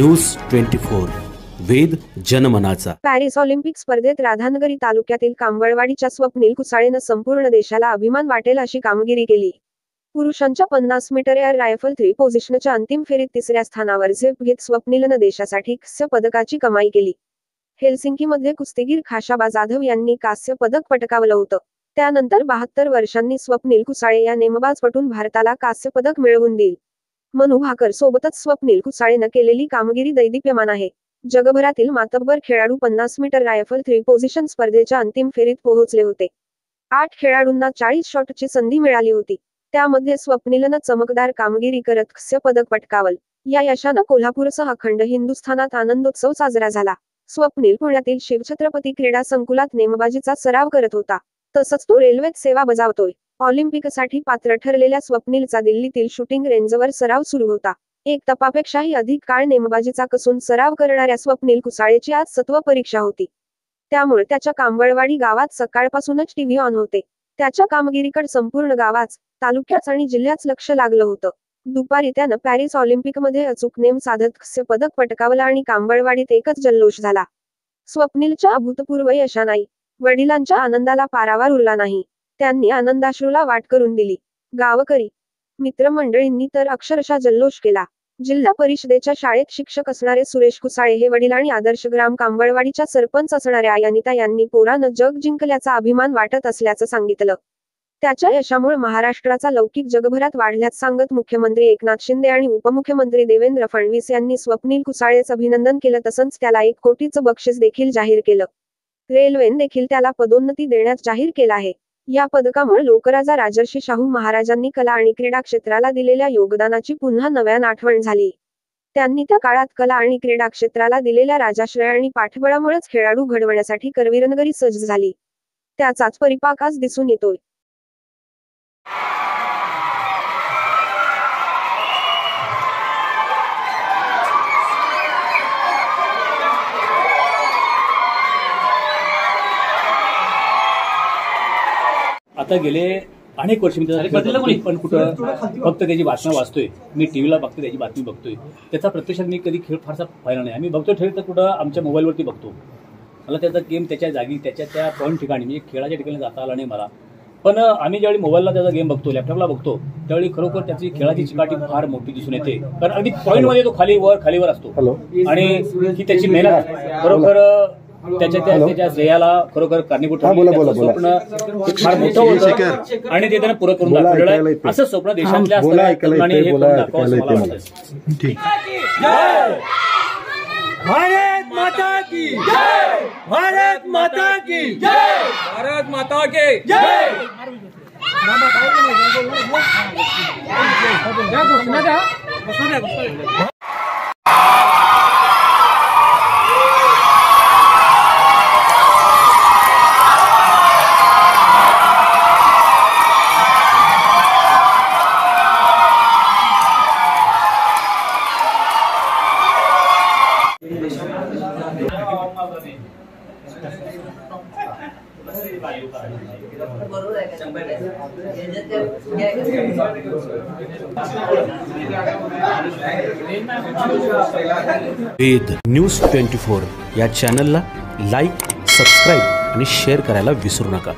News 24 वेद जनमनाचा। Paris Olympic स्पर्धेत राधानगरी तालुक्यातील कांबळवाडीच्या स्वप्नील कुसाळेनं संपूर्ण देशाला अभिमान वाटेल अशी कामगिरी केली। पुरुषांच्या 50 मीटर एअर रायफल 3 पोझिशनच्या अंतिम फेरीत तिसऱ्या स्थानावर झेप घेत स्वप्नीलनं देशासाठी कांस्य पदकाची कमाई केली। हेलसिंकीमध्ये कुस्तीगीर खाशाबा जाधव यांनी कांस्य पदक पटकावलं होतं। त्यानंतर 72 वर्षांनी स्वप्नील कुसाळे या नेमबाजपटून भारताला कांस्य पदक मिळवून दिलं। मनू भाकर सोबतच स्वप्नील कुसाळेनं केलेली कामगिरी दैदिप्यमान आहे। जगभरातील मातब्बर खेळाडू 50 मीटर रायफल 3 पोझिशन स्पर्धेच्या अंतिम फेरीत पोहोचले होते। 8 खेळाडूंना 40 शॉटची संधी मिळाली होती। त्यामध्ये स्वप्नीलनं चमकदार कामगिरी करत कांस्य पदक पटकावलं। या यशानं कोल्हापूरसह अखंड हिंदुस्थानात आनंदोत्सव साजरा झाला। स्वप्नील पुण्यातील शिवछत्रपती क्रीडा संकुलात नेमबाजीचा सराव करत होता। तसंच तो रेल्वेत सेवा बजावतोय। ऑलिम्पिकसाठी पात्र ठरलेल्या स्वप्नीलचा दिल्लीतील शूटिंग रेंजवर सराव सुरू होता। 1 तपापेक्षाही अधिक काळ नेमबाजीचा कसून सराव करणाऱ्या स्वप्नील कुसाळेची आज 7वी परीक्षा होती। त्यामुळे त्याच्या कांबळवाडी गावात सकाळपासूनच टीव्ही ऑन होते। त्याच्या कामगिरीकडे संपूर्ण गावात, तालुक्यात आणि जिल्ह्यात लक्ष लागलं होतं। दुपारी त्यानं पॅरिस ऑलिम्पिकमध्ये अचूक नेम साधत कांस्य पदक पटकावलं आणि कांबळवाडीत एकच जल्लोष झाला। स्वप्नीलच्या अभूतपूर्व यशाने वडिलांच्या आनंदाला पारावार उरला नाही। त्यांनी आनंदाश्रूला वाट करून दिली। गावकरी, मित्रमंडळींनी तर अक्षरशः जल्लोष केला। जिल्हा परिषदेच्या शाळेत शिक्षक असणारे सुरेश कुसाळे हे वडील आणि आदर्श ग्राम कांबळवाडीच्या सरपंच असणाऱ्या आई अनिता यांनी पोरानं जग जिंकल्याचा अभिमान वाटत असल्याचं सांगितलं। त्याच्या यशामुळे महाराष्ट्राचा लौकिक जगभरात वाढल्याचं सांगत मुख्यमंत्री एकनाथ शिंदे आणि उपमुख्यमंत्री देवेंद्र फडणवीस यांनी स्वप्नील कुसाळेचं अभिनंदन केलं। तसंच त्याला 1 कोटीचं बक्षीस देखील जाहीर केलं। रेल्वेने देखील त्याला पदोन्नती देण्यास जाहीर केलं आहे। या पदकामुळे लोकराजा राजर्षी शाहू महाराजांनी कला आणि क्रीडा क्षेत्राला दिलेल्या योगदानाची पुन्हा नव्यानं आठवण झाली। त्यांनी त्या काळात कला आणि क्रीडा क्षेत्राला दिलेल्या राजाश्रय आणि पाठबळामुळेच खेळाडू घडवण्यासाठी करवीरनगरी सज्ज झाली। त्याचाच परिपाक आज दिसून येतोय। आता गेले अनेक वर्ष मी पण कुठं फक्त त्याची बातम्या वाचतोय, मी टीव्हीला बघतोय, त्याची बातमी बघतोय। त्याचा प्रत्यक्षात मी कधी खेळ फारसा पाहिला नाही। आम्ही बघतो खेळ तर कुठं आमच्या मोबाईलवरती बघतो। मला त्याचा गेम त्याच्या जागी त्याच्या त्या पॉईंट ठिकाणी म्हणजे खेळाच्या ठिकाणी जाता आला नाही मला। पण आम्ही ज्यावेळी मोबाईलला त्याचा गेम बघतो, लॅपटॉपला बघतो, त्यावेळी खरोखर त्याची खेळाची चिकाटी फार मोठी दिसून येते। कारण अगदी पॉईंटमध्ये तो खालीवर असतो आणि ही त्याची मेहनत खरोखर त्याच्या श्रेयाला खरोखर कारणीभूत ठरली। स्वप्न फार मोठं होतं आणि ते त्यांना पुरं करून दाखवलेलं असं स्वप्न देशातल्या असताना हे करून दाखवावं मला वाटतं। भारत माता की जय, भारत माता की जय, भारत माता की जय। वेद न्यूज 24 या चॅनलला लाईक, सबस्क्राईब आणि शेअर करायला विसरू नका।